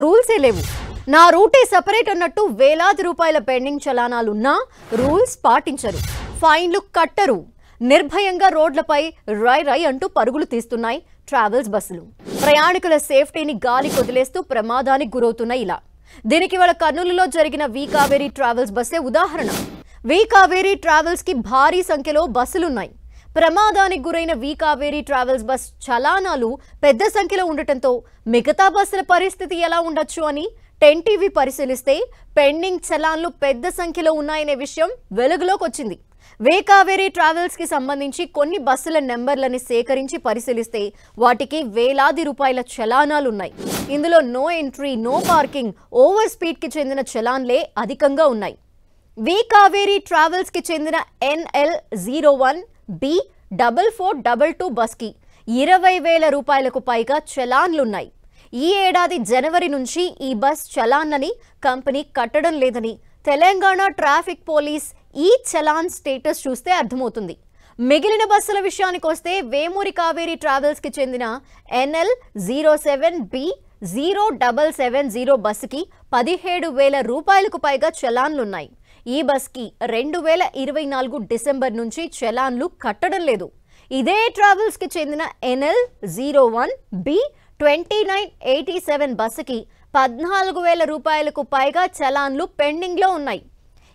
రూల్సే లేవు. నా రూటే సెపరేట్ అన్నట్టు వేలాది రూపాయల పెండింగ్ చలానాలున్నా రూల్స్ పాటించరు, ఫైన్లు కట్టరు. నిర్భయంగా రోడ్లపై రై రై అంటూ పరుగులు తీస్తున్నాయి ట్రావెల్స్ బస్సులు. ప్రయాణికుల సేఫ్టీని గాలి కొదిలేస్తూ ప్రమాదానికి గురవుతున్నాయి. ఇలా దీనికి వాళ్ళ కర్నూలులో జరిగిన వి కావేరీ ట్రావెల్స్ బస్సే ఉదాహరణ. వి కావేరీ ట్రావెల్స్ కి భారీ సంఖ్యలో బస్సులున్నాయి. ప్రమాదానికి గురైన వి కావేరీ ట్రావెల్స్ బస్ చలానాలు పెద్ద సంఖ్యలో ఉండటంతో మిగతా బస్సుల పరిస్థితి ఎలా ఉండొచ్చు అని 10 టీవీ పరిశీలిస్తే పెండింగ్ చలాన్లు పెద్ద సంఖ్యలో ఉన్నాయనే విషయం వెలుగులోకి వచ్చింది. వి కావేరీ ట్రావెల్స్ కి సంబంధించి కొన్ని బస్సుల నెంబర్లని సేకరించి పరిశీలిస్తే వాటికి వేలాది రూపాయల చలానాలు ఉన్నాయి. ఇందులో no entry, no parking, over speed కి చెందిన చలాన్లే అధికంగా ఉన్నాయి. వి కావేరీ ట్రావెల్స్ కి చెందిన NL01B4422 బస్ కి 20,000 రూపాయలకు పైగా చలాన్లున్నాయి. ఈ ఏడాది జనవరి నుంచి ఈ బస్ చలాన్లని కంపెనీ కట్టడం లేదని తెలంగాణ ట్రాఫిక్ పోలీస్ ఈ చలాన్ స్టేటస్ చూస్తే అర్థమవుతుంది. మిగిలిన బస్సుల విషయానికి వస్తే వేమూరి కావేరీ ట్రావెల్స్ కి చెందిన NL07B0770 బస్సుకి 17,000 రూపాయలకు పైగా చలాన్లున్నాయి. ఈ బస్కి 2024 డిసెంబర్ నుంచి చలాన్లు కట్టడం లేదు. ఇదే ట్రావెల్స్ కి చెందిన NL01B2987 బస్సుకి 14,000 రూపాయలకు పైగా చలాన్లు పెండింగ్ లో ఉన్నాయి.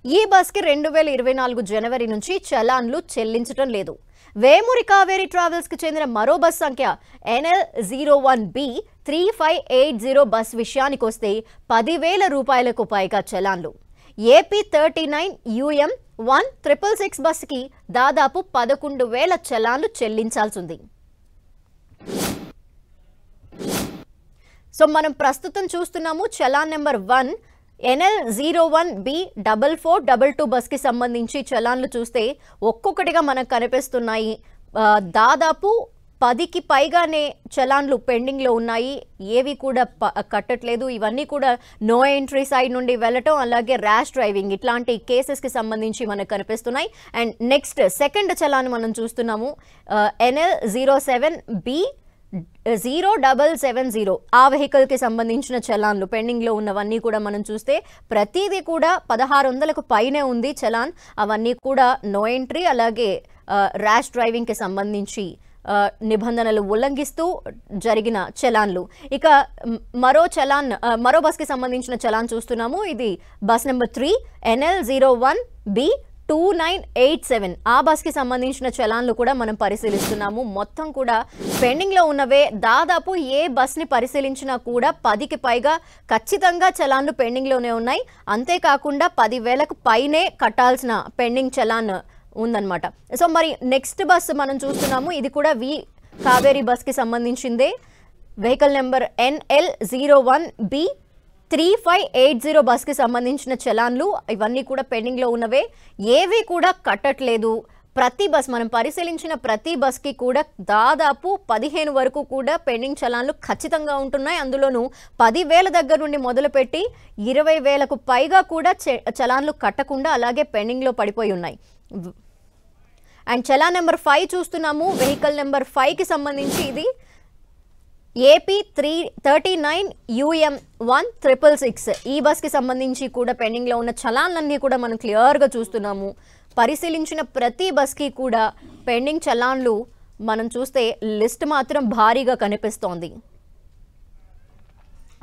ఈ బస్కి 2024 జనవరి నుంచి చలాన్లు చెల్లించడం లేదు. వేమూరి కావేరీ ట్రావెల్స్ కి చెందిన మరో బస్ సంఖ్య NL01B3580 బస్ విషయానికి వస్తే 10,000 రూపాయలకు పైగా చలాన్లు. AP39UM1666 బస్సుకి దాదాపు 11,000 చలాన్లు చెల్లించాల్సింది. సో మనం ప్రస్తుతం చూస్తున్నాము చలాన్ నెంబర్ 1 NL01B4422 బస్కి సంబంధించి చలాన్లు చూస్తే ఒక్కొక్కటిగా మనకు కనిపిస్తున్నాయి. దాదాపు 10కి పైగానే చలాన్లు పెండింగ్లో ఉన్నాయి. ఏవి కూడా కట్టట్లేదు. ఇవన్నీ కూడా నో ఎంట్రీ సైడ్ నుండి వెళ్ళటం, అలాగే ర్యాష్ డ్రైవింగ్ ఇట్లాంటి కేసెస్కి సంబంధించి మనకు కనిపిస్తున్నాయి. అండ్ నెక్స్ట్ సెకండ్ చలాన్ మనం చూస్తున్నాము NL07B0770 ఆ వెహికల్కి సంబంధించిన చలాన్లు పెండింగ్లో ఉన్నవన్నీ కూడా మనం చూస్తే ప్రతిదీ కూడా 1,600కు పైనే ఉంది చలాన్. అవన్నీ కూడా నో ఎంట్రీ, అలాగే ర్యాష్ డ్రైవింగ్కి సంబంధించి నిబంధనలు ఉల్లంఘిస్తూ జరిగిన చలాన్లు. ఇక మరో బస్కి సంబంధించిన చలాన్ చూస్తున్నాము. ఇది బస్ నెంబర్ 3 NL01B2987 ఆ బస్కి సంబంధించిన చలాన్లు కూడా మనం పరిశీలిస్తున్నాము. మొత్తం కూడా పెండింగ్లో ఉన్నవే. దాదాపు ఏ బస్ని పరిశీలించినా కూడా 10కి పైగా ఖచ్చితంగా చలాన్లు పెండింగ్లోనే ఉన్నాయి. అంతేకాకుండా 10,000కు పైనే కట్టాల్సిన పెండింగ్ చలాన్ ఉందన్నమాట. సో మరి నెక్స్ట్ బస్ మనం చూస్తున్నాము. ఇది కూడా వి కావేరీ బస్కి సంబంధించిందే. వెహికల్ నెంబర్ NL01B3580 బస్కి సంబంధించిన చలాన్లు ఇవన్నీ కూడా పెండింగ్లో ఉన్నవే. ఏవి కూడా కట్టట్లేదు. ప్రతి బస్ మనం పరిశీలించిన ప్రతి బస్కి కూడా దాదాపు 15 వరకు కూడా పెండింగ్ చలాన్లు ఖచ్చితంగా ఉంటున్నాయి. అందులోనూ 10,000 దగ్గర నుండి మొదలుపెట్టి 20,000కు పైగా కూడా చలాన్లు కట్టకుండా అలాగే పెండింగ్లో పడిపోయి ఉన్నాయి. అండ్ చలాన్ నెంబర్ 5 చూస్తున్నాము. వెహికల్ నెంబర్ 5కి సంబంధించి ఇది AP39UM1666 ఈ బస్కి సంబంధించి కూడా పెండింగ్లో ఉన్న చలాన్లన్నీ కూడా మనం క్లియర్గా చూస్తున్నాము. పరిశీలించిన ప్రతి బస్కి కూడా పెండింగ్ చలాన్లు మనం చూస్తే లిస్ట్ మాత్రం భారీగా కనిపిస్తోంది.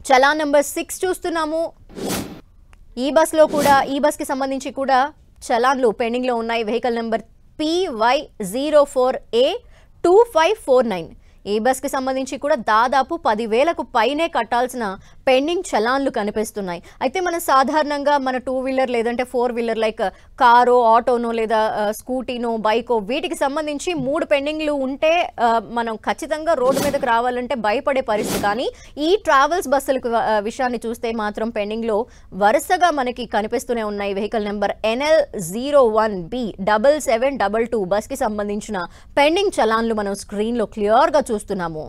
చలాన్ నెంబర్ 6 చూస్తున్నాము. ఈ బస్కి సంబంధించి కూడా చలాన్లు పెండింగ్లో ఉన్నాయి. వెహికల్ నెంబర్ PY04A2549 ఈ బస్కి సంబంధించి కూడా దాదాపు 10,000కు పైనే కట్టాల్సిన పెండింగ్ చలాన్లు కనిపిస్తున్నాయి. అయితే మనం సాధారణంగా మన 2 వీలర్ లేదంటే 4 వీలర్ లైక్ కారో, ఆటోనో లేదా స్కూటీనో, బైకో వీటికి సంబంధించి 3 పెండింగ్లు ఉంటే మనం ఖచ్చితంగా రోడ్డు మీదకి రావాలంటే భయపడే పరిస్థితి. కానీ ఈ ట్రావెల్స్ బస్సులకు విషయాన్ని చూస్తే మాత్రం పెండింగ్లో వరుసగా మనకి కనిపిస్తూనే ఉన్నాయి. వెహికల్ నెంబర్ NL01B7722 బస్కి సంబంధించిన పెండింగ్ చలాన్లు మనం స్క్రీన్లో క్లియర్గా చూస్తున్నాము.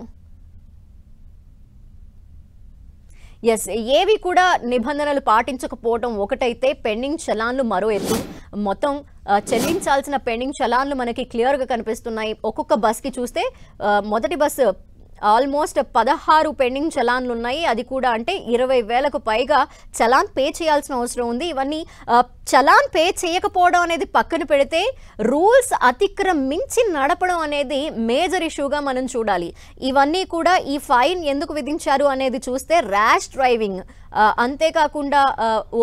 ఎస్, ఏవి కూడా నిబంధనలు పాటించకపోవడం ఒకటైతే పెండింగ్ చలాన్లు మరో ఎత్తు. మొత్తం చెల్లించాల్సిన పెండింగ్ చలాన్లు మనకి క్లియర్గా కనిపిస్తున్నాయి. ఒక్కొక్క బస్కి చూస్తే మొదటి బస్సు ఆల్మోస్ట్ 16 పెండింగ్ చలాన్లు ఉన్నాయి. అది కూడా అంటే 20,000కు పైగా చలాన్ పే చేయాల్సిన అవసరం ఉంది. ఇవన్నీ చలాన్ పే చేయకపోవడం అనేది పక్కన పెడితే రూల్స్ అతిక్రమించి నడపడం అనేది మేజర్ ఇష్యూగా మనం చూడాలి. ఇవన్నీ కూడా ఈ ఫైన్ ఎందుకు విధించారు అనేది చూస్తే ర్యాష్ డ్రైవింగ్, అంతేకాకుండా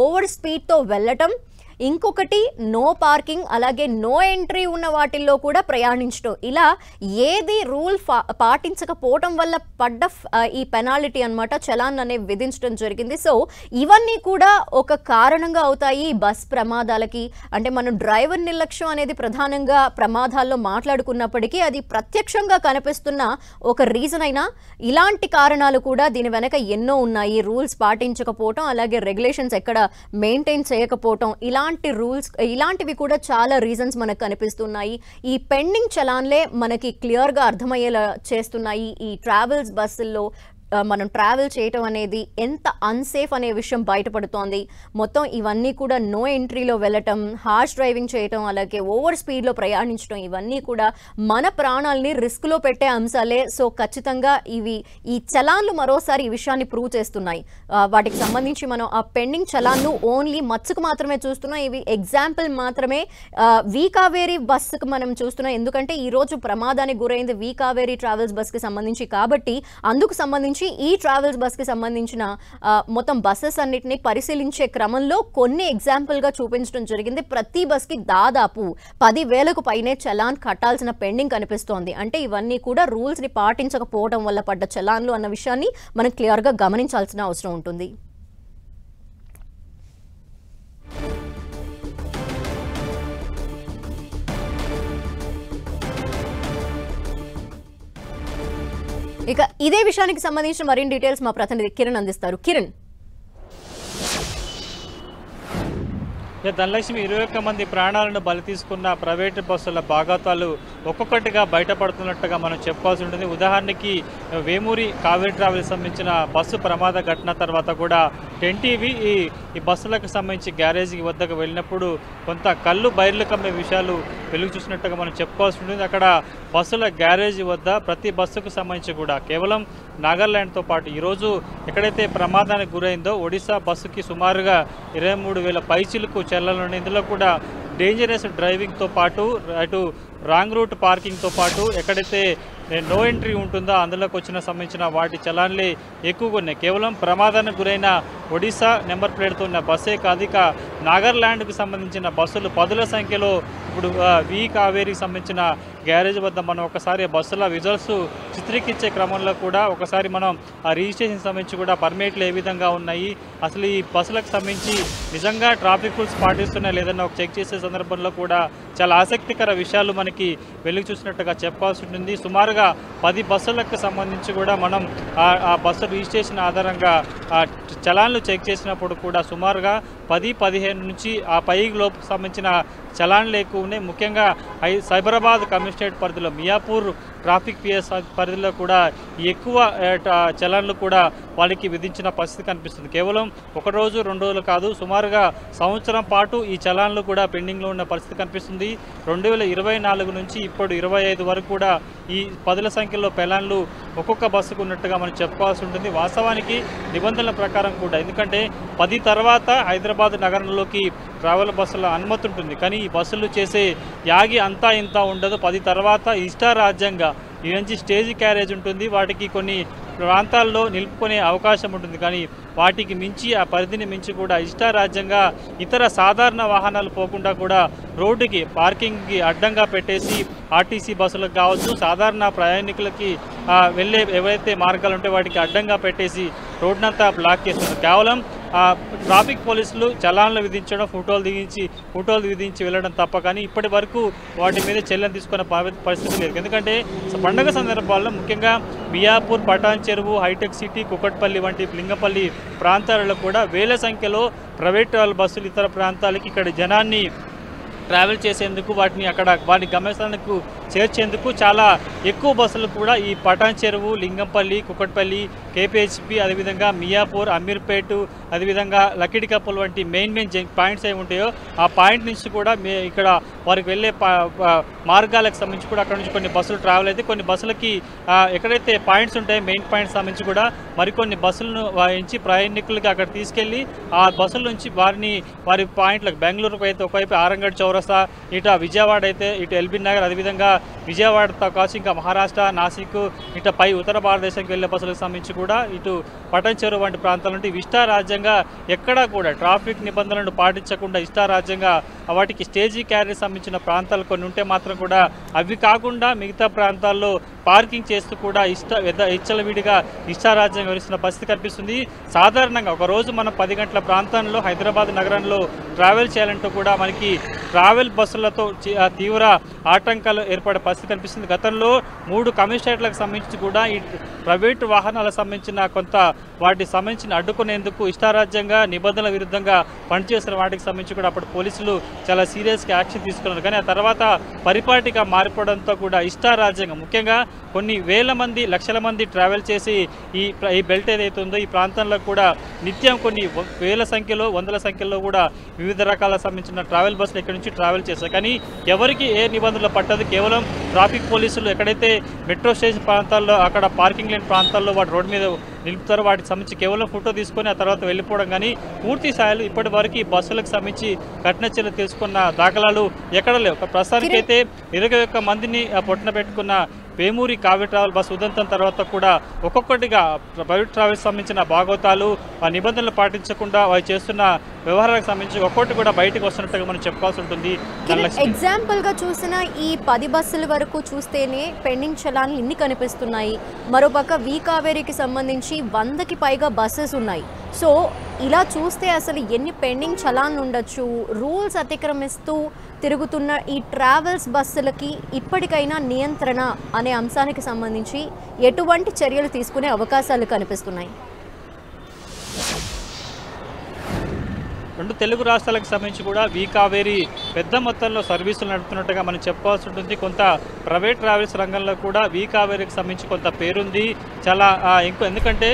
ఓవర్ స్పీడ్తో వెళ్ళటం, ఇంకొకటి నో పార్కింగ్, అలాగే నో ఎంట్రీ ఉన్న వాటిల్లో కూడా ప్రయాణించడం, ఇలా ఏది రూల్ పాటించకపోవటం వల్ల పడ్డ ఈ పెనాల్టీ అన్నమాట, చలాన్ అనేవి విధించడం జరిగింది. సో ఇవన్నీ కూడా ఒక కారణంగా అవుతాయి బస్ ప్రమాదాలకి. అంటే మనం డ్రైవర్ నిర్లక్ష్యం అనేది ప్రధానంగా ప్రమాదాల్లో మాట్లాడుకున్నప్పటికీ అది ప్రత్యక్షంగా కనిపిస్తున్న ఒక రీజన్ అయినా ఇలాంటి కారణాలు కూడా దీని వెనక ఎన్నో ఉన్నాయి. రూల్స్ పాటించకపోవటం, అలాగే రెగ్యులేషన్స్ ఎక్కడ మెయింటైన్ చేయకపోవటం, ఇలాంటివి కూడా చాలా రీజన్స్ మనకు కనిపిస్తున్నాయి. ఈ పెండింగ్ చలాన్లే మనకి క్లియర్గా అర్థమయ్యేలా చేస్తున్నాయి. ఈ ట్రావెల్స్ బస్సుల్లో మనం ట్రావెల్ చేయటం అనేది ఎంత అన్సేఫ్ అనే విషయం బయటపడుతోంది. మొత్తం ఇవన్నీ కూడా నో ఎంట్రీలో వెళ్ళటం, హార్ష్ డ్రైవింగ్ చేయటం, అలాగే ఓవర్ స్పీడ్లో ప్రయాణించడం, ఇవన్నీ కూడా మన ప్రాణాలని రిస్క్లో పెట్టే అంశాలే. సో ఖచ్చితంగా ఈ చలాన్లు మరోసారి ఈ విషయాన్ని ప్రూవ్ చేస్తున్నాయి. వాటికి సంబంధించి మనం ఆ పెండింగ్ చలాన్లు ఓన్లీ మత్స్సుకు మాత్రమే చూస్తున్నాం. ఇవి ఎగ్జాంపుల్ మాత్రమే. వి కావేరీ బస్సుకు మనం చూస్తున్నాం, ఎందుకంటే ఈరోజు ప్రమాదానికి గురైంది వి కావేరీ ట్రావెల్స్ బస్కి సంబంధించి కాబట్టి అందుకు సంబంధించి ఈ ట్రావెల్స్ బస్కి సంబంధించిన మొత్తం బస్సెస్ అన్నిటిని పరిశీలించే క్రమంలో కొన్ని ఎగ్జాంపుల్గా చూపించడం జరిగింది. ప్రతి బస్కి దాదాపు 10,000కు పైనే చలాన్ కట్టాల్సిన పెండింగ్ కనిపిస్తోంది. అంటే ఇవన్నీ కూడా రూల్స్ని పాటించకపోవడం వల్ల పడ్డ చలాన్లు అన్న విషయాన్ని మనం క్లియర్గా గమనించాల్సిన అవసరం ఉంటుంది. ఇక ఇదే విషయానికి సంబంధించిన మరిన్ని డీటెయిల్స్ మా ప్రతినిధి కిరణ్ అందిస్తారు. కిరణ్, ధనలక్ష్మి 21 మంది ప్రాణాలను బలి తీసుకున్న ప్రైవేటు బస్సుల భాగవతాలు ఒక్కొక్కటిగా బయటపడుతున్నట్టుగా మనం చెప్పాల్సి ఉంటుంది. ఉదాహరణకి వేమూరి కావేరీ ట్రావెల్స్ సంబంధించిన బస్సు ప్రమాద ఘటన తర్వాత కూడా 10TV ఈ బస్సులకు సంబంధించి గ్యారేజీ వద్దకు వెళ్ళినప్పుడు కొంత కళ్ళు బయర్లు కమ్మే విషయాలు వెలుగు చూసినట్టుగా మనం చెప్పుకోవాల్సి ఉంటుంది. అక్కడ బస్సుల గ్యారేజీ వద్ద ప్రతి బస్సుకు సంబంధించి కూడా కేవలం నాగాల్యాండ్తో పాటు ఈరోజు ఎక్కడైతే ప్రమాదానికి గురైందో ఒడిశా బస్సుకి సుమారుగా 23,000 పైచిలకు చెల్లనుంది. ఇందులో కూడా డేంజరస్ డ్రైవింగ్తో పాటు అటు రాంగ్ రూట్ పార్కింగ్తో పాటు ఎక్కడైతే నో ఎంట్రీ ఉంటుందో అందులోకి వచ్చిన సంబంధించిన వాటి చలాన్లే ఎక్కువగా ఉన్నాయి. కేవలం ప్రమాదానికి గురైన ఒడిశా నెంబర్ ప్లేట్తో ఉన్న బస్సే కాదు, ఇక నాగాల్యాండ్కు సంబంధించిన బస్సులు 10ల సంఖ్యలో ఇప్పుడు వి కావేరీకి సంబంధించిన గ్యారేజ్ వద్ద మనం ఒకసారి బస్సుల విజువల్స్ చిత్రీకరించే క్రమంలో కూడా ఒకసారి మనం ఆ రిజిస్ట్రేషన్ సంబంధించి కూడా పర్మిట్లు ఏ విధంగా ఉన్నాయి, అసలు ఈ బస్సులకు సంబంధించి నిజంగా ట్రాఫిక్ రూల్స్ పాటిస్తున్నాయి లేదన్నా ఒక చెక్ చేసే సందర్భంలో కూడా చాలా ఆసక్తికర విషయాలు మనకి వెలుగు చూసినట్టుగా చెప్పాల్సి ఉంటుంది. సుమారుగా 10 బస్సులకు సంబంధించి కూడా మనం ఆ బస్సు రిజిస్ట్రేషన్ ఆధారంగా చలాన్లు చెక్ చేసినప్పుడు కూడా సుమారుగా 10-15 నుంచి ఆ పైలోపు సంబంధించిన చలాన్లు ఎక్కువ ఉన్నాయి. ముఖ్యంగా సైబరాబాద్ కమిషనరేట్ పరిధిలో మియాపూర్ ట్రాఫిక్ పిఎస్ పరిధిలో కూడా ఎక్కువ చలాన్లు కూడా వాళ్ళకి విధించిన పరిస్థితి కనిపిస్తుంది. కేవలం 1 రోజు 2 రోజులు కాదు, సుమారుగా సంవత్సరం పాటు ఈ చలాన్లు కూడా పెండింగ్లో ఉన్న పరిస్థితి కనిపిస్తుంది. 2024 నుంచి ఇప్పుడు 25 వరకు కూడా ఈ 10ల సంఖ్యలో చలాన్లు ఒక్కొక్క బస్సుకు ఉన్నట్టుగా మనం చెప్పుకోవాల్సి ఉంటుంది. వాస్తవానికి నిబంధనల ప్రకారం కూడా, ఎందుకంటే 10 తర్వాత హైదరాబాద్ నగరంలోకి ట్రావెల్ బస్సుల అనుమతి ఉంటుంది, కానీ ఈ బస్సులు చేసే యాగి అంతా ఇంత ఉండదు. 10 తర్వాత ఇష్టారాజ్యంగా ఈ నుంచి స్టేజ్ క్యారేజ్ ఉంటుంది, వాటికి కొన్ని ప్రాంతాల్లో నిలుపుకునే అవకాశం ఉంటుంది, కానీ వాటికి మించి ఆ పరిధిని మించి కూడా ఇష్టారాజ్యంగా ఇతర సాధారణ వాహనాలు పోకుండా కూడా రోడ్డుకి పార్కింగ్కి అడ్డంగా పెట్టేసి ఆర్టీసీ బస్సులకు కావచ్చు సాధారణ ప్రయాణికులకి వెళ్ళే ఎవరైతే మార్గాలు ఉంటే వాటికి అడ్డంగా పెట్టేసి రోడ్నంతా బ్లాక్ చేస్తున్నారు. కేవలం ట్రాఫిక్ పోలీసులు చలాన్లు విధించడం, ఫోటోలు విధించి వెళ్ళడం తప్ప కానీ ఇప్పటి వరకు వాటి మీద చర్యలు తీసుకున్న పరిస్థితి లేదు. ఎందుకంటే పండుగ సందర్భాల్లో ముఖ్యంగా మియాపూర్, పటాన్ చెరువు, హైటెక్ సిటీ, కుకట్పల్లి వంటి లింగపల్లి ప్రాంతాలలో కూడా వేల సంఖ్యలో ప్రైవేట్ బస్సులు ఇతర ప్రాంతాలకి ఇక్కడ జనాన్ని ట్రావెల్ చేసేందుకు వాటి గమ్యస్థానాలకు చేర్చేందుకు చాలా ఎక్కువ బస్సులు కూడా ఈ పటాన్ చెరువు, లింగంపల్లి, కుకట్పల్లి, కేపీహెచ్పి, అదేవిధంగా మియాపూర్, అమీర్పేట, అదేవిధంగా లకిడికప్పులు వంటి మెయిన్ పాయింట్స్ ఏమి ఉంటాయో ఆ పాయింట్ నుంచి కూడా ఇక్కడ వారికి వెళ్ళే మార్గాలకు సంబంధించి కూడా అక్కడ నుంచి కొన్ని బస్సులు ట్రావెల్ అయితే కొన్ని బస్సులకి ఎక్కడైతే పాయింట్స్ ఉంటాయో మెయిన్ పాయింట్స్ సంబంధించి కూడా మరికొన్ని బస్సులను వాయించి ప్రయాణికులకి అక్కడ తీసుకెళ్లి ఆ బస్సుల నుంచి వారి పాయింట్లకు బెంగళూరుకు అయితే ఒకవైపు ఆరంగడ్ చౌరస్తా, ఇటు విజయవాడ అయితే ఇటు ఎల్బీ నగర్, అదేవిధంగా విజయవాడతో కావచ్చు ఇంకా మహారాష్ట్ర, నాసిక్, ఇటు పై ఉత్తర భారతదేశానికి వెళ్ళే బస్సులకు సంబంధించి కూడా ఇటు పటాన్ చెరువు వంటి ప్రాంతాల నుండి ఇష్టారాజ్యంగా ఎక్కడా కూడా ట్రాఫిక్ నిబంధనలను పాటించకుండా ఇష్టారాజ్యంగా వాటికి స్టేజీ క్యారీకి సంబంధించిన ప్రాంతాలు కొన్ని ఉంటే మాత్రం కూడా అవి కాకుండా మిగతా ప్రాంతాల్లో పార్కింగ్ చేస్తూ కూడా ఇచ్చలవిడిగా ఇష్టారాజ్యంగా వివరిస్తున్న పరిస్థితి కనిపిస్తుంది. సాధారణంగా ఒకరోజు మనం 10 గంటల ప్రాంతంలో హైదరాబాద్ నగరంలో ట్రావెల్ చేయాలంటూ కూడా మనకి ట్రావెల్ బస్సులతో తీవ్ర ఆటంకాలు ఏర్పడే పరిస్థితి కనిపిస్తుంది. గతంలో 3 కమిషనరేట్లకు సంబంధించి కూడా ఈ ప్రైవేటు వాహనాలకు సంబంధించిన కొంత వాటికి సంబంధించిన అడ్డుకునేందుకు ఇష్టారాజ్యంగా నిబంధనల విరుద్ధంగా పనిచేసిన వాటికి సంబంధించి కూడా అప్పుడు పోలీసులు చాలా సీరియస్గా యాక్షన్ తీసుకున్నారు. కానీ ఆ తర్వాత పరిపాటిగా మారిపోవడంతో కూడా ఇష్టారాజ్యంగా ముఖ్యంగా కొన్ని వేల మంది, లక్షల మంది ట్రావెల్ చేసి ఈ బెల్ట్ ఏదైతే ఉందో ఈ ప్రాంతంలో కూడా నిత్యం కొన్ని వేల సంఖ్యలో, వందల సంఖ్యలో కూడా వివిధ రకాల సంబంధించిన ట్రావెల్ బస్సులు ఇక్కడి నుంచి ట్రావెల్ చేస్తాయి. కానీ ఎవరికి ఏ నిబంధనలు పట్టదు. కేవలం ట్రాఫిక్ పోలీసులు ఎక్కడైతే మెట్రో స్టేషన్ ప్రాంతాల్లో అక్కడ పార్కింగ్ లేని ప్రాంతాల్లో వాటి రోడ్డు మీద నిలుపుతారో వాటికి సంబంధించి కేవలం ఫోటో తీసుకొని ఆ తర్వాత వెళ్ళిపోవడం. కానీ పూర్తి స్థాయిలో ఇప్పటి వరకు ఈ బస్సులకు సంబంధించి కఠిన చర్యలు తీసుకున్న దాఖలాలు ఎక్కడ లేవు. ప్రస్తుతానికైతే 21 మందిని పొట్టన పెట్టుకున్న వేమూరి కావేరీ ట్రావెల్ బస్సు ఉదంతం తర్వాత కూడా ఒక్కొక్కటిగా ప్రైవేట్ ట్రావెల్స్ సంబంధించిన భాగవతాలు ఆ నిబంధనలు పాటించకుండా వారు చేస్తున్న వ్యవహారాలకు సంబంధించి ఒక్కొక్కటి కూడా బయటకు వస్తున్నట్టుగా మనం చెప్పుకోవాల్సి ఉంటుంది. ఎగ్జాంపుల్గా చూసిన ఈ 10 బస్సుల వరకు చూస్తేనే పెండింగ్ చలాన్లు ఇన్ని కనిపిస్తున్నాయి. మరోపక్క వి కావేరీకి సంబంధించి 100కి పైగా బస్సెస్ ఉన్నాయి. సో ఇలా చూస్తే అసలు ఎన్ని పెండింగ్ చలాన్లు ఉండొచ్చు? రూల్స్ అతిక్రమిస్తూ తిరుగుతున్న ఈ ట్రావెల్స్ బస్సులకి ఇప్పటికైనా నియంత్రణ అనే అంశానికి సంబంధించి ఎటువంటి చర్యలు తీసుకునే అవకాశాలు కనిపిస్తున్నాయి? 2 తెలుగు రాష్ట్రాలకు సంబంధించి కూడా వి కావేరీ పెద్ద మొత్తంలో సర్వీసులు నడుపుతున్నట్టుగా మనం చెప్పుకోవాల్సి ఉంటుంది. కొంత ప్రైవేట్ ట్రావెల్స్ రంగంలో కూడా వి కావేరీకి సంబంధించి కొంత పేరుంది. చాలా ఎందుకంటే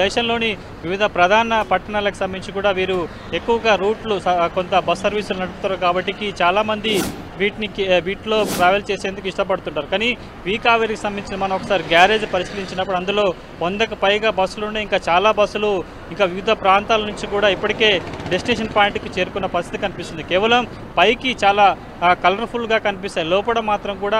దేశంలోని వివిధ ప్రధాన పట్టణాలకు సంబంధించి కూడా వీరు ఎక్కువగా రూట్లు కొంత బస్ సర్వీసులు నడుపుతారు కాబట్టి చాలామంది వీటిలో ట్రావెల్ చేసేందుకు ఇష్టపడుతుంటారు. కానీ వి కావేరీకి సంబంధించిన మనం ఒకసారి గ్యారేజ్ పరిశీలించినప్పుడు అందులో 100కు పైగా బస్సులు ఉన్నాయి. ఇంకా చాలా బస్సులు ఇంకా వివిధ ప్రాంతాల నుంచి కూడా ఇప్పటికే డెస్టినేషన్ పాయింట్కి చేరుకున్న పరిస్థితి కనిపిస్తుంది. కేవలం పైకి చాలా కలర్ఫుల్గా కనిపిస్తాయి, లోపల మాత్రం కూడా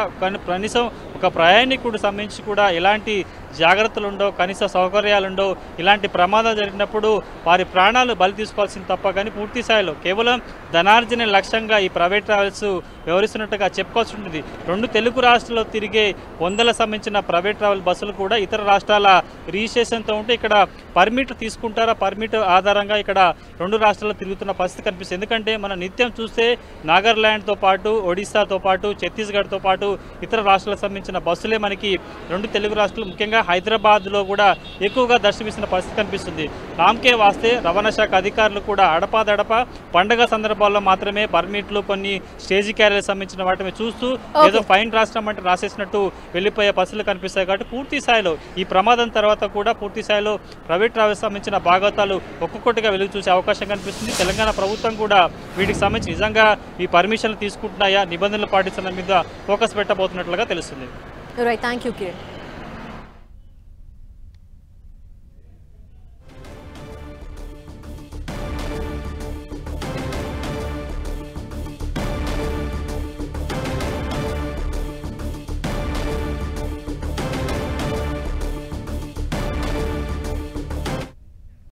కనీసం ఒక ప్రయాణికుడు సంబంధించి కూడా ఎలాంటి జాగ్రత్తలు ఉండవు, కనీస సౌకర్యాలు ఉండవు. ఇలాంటి ప్రమాదాలు జరిగినప్పుడు వారి ప్రాణాలు బలి తీసుకోవాల్సింది తప్ప కానీ పూర్తి స్థాయిలో కేవలం ధనార్జన లక్ష్యంగా ఈ ప్రైవేట్ ట్రావెల్స్ వ్యవహరిస్తున్నట్టుగా చెప్పుకోవాల్సి ఉంటుంది. 2 తెలుగు రాష్ట్రాల్లో తిరిగే 100ల సంబంధించిన ప్రైవేట్ ట్రావెల్ బస్సులు కూడా ఇతర రాష్ట్రాల రిజిస్ట్రేషన్తో ఉంటే ఇక్కడ పర్మిట్ తీసుకుంటారా, పర్మిట్ ఆధారంగా ఇక్కడ 2 రాష్ట్రాల్లో తిరుగుతున్న పరిస్థితి కనిపిస్తుంది. ఎందుకంటే మనం నిత్యం చూస్తే నాగాలాండ్తో పాటు, ఒడిశాతో పాటు, ఛత్తీస్గఢ్తో పాటు ఇతర రాష్ట్రాలకు సంబంధించిన బస్సులే మనకి 2 తెలుగు రాష్ట్రాలు ముఖ్యంగా హైదరాబాద్లో కూడా ఎక్కువగా దర్శనమిస్తున్న పరిస్థితి కనిపిస్తుంది. నామకే వాస్తే రవాణా శాఖ అధికారులు కూడా అడపాదడప పండగ సందర్భాల్లో మాత్రమే పర్మిట్లు, కొన్ని స్టేజీ క్యారీలకు సంబంధించిన వాటిని చూస్తూ ఏదో ఫైన్ రాష్ట్రం అంటే రాసేసినట్టు వెళ్ళిపోయే బస్సులు కనిపిస్తాయి. కాబట్టి పూర్తి స్థాయిలో ఈ ప్రమాదం తర్వాత కూడా పూర్తి స్థాయిలో ప్రైవేట్ ట్రావెల్స్ సంబంధించిన భాగవతాలు ఒక్కొక్కటిగా వెలుగు చూసే అవకాశం కనిపిస్తుంది. తెలంగాణ ప్రభుత్వం కూడా వీటికి సంబంధించి నిజంగా ఈ పర్మిషన్లు తీసుకుంటున్నాయా, నిబంధనలు పాటించడం మీద ఫోకస్ పెట్టబోతున్నట్లుగా తెలుస్తుంది. Right, thank you Kiran.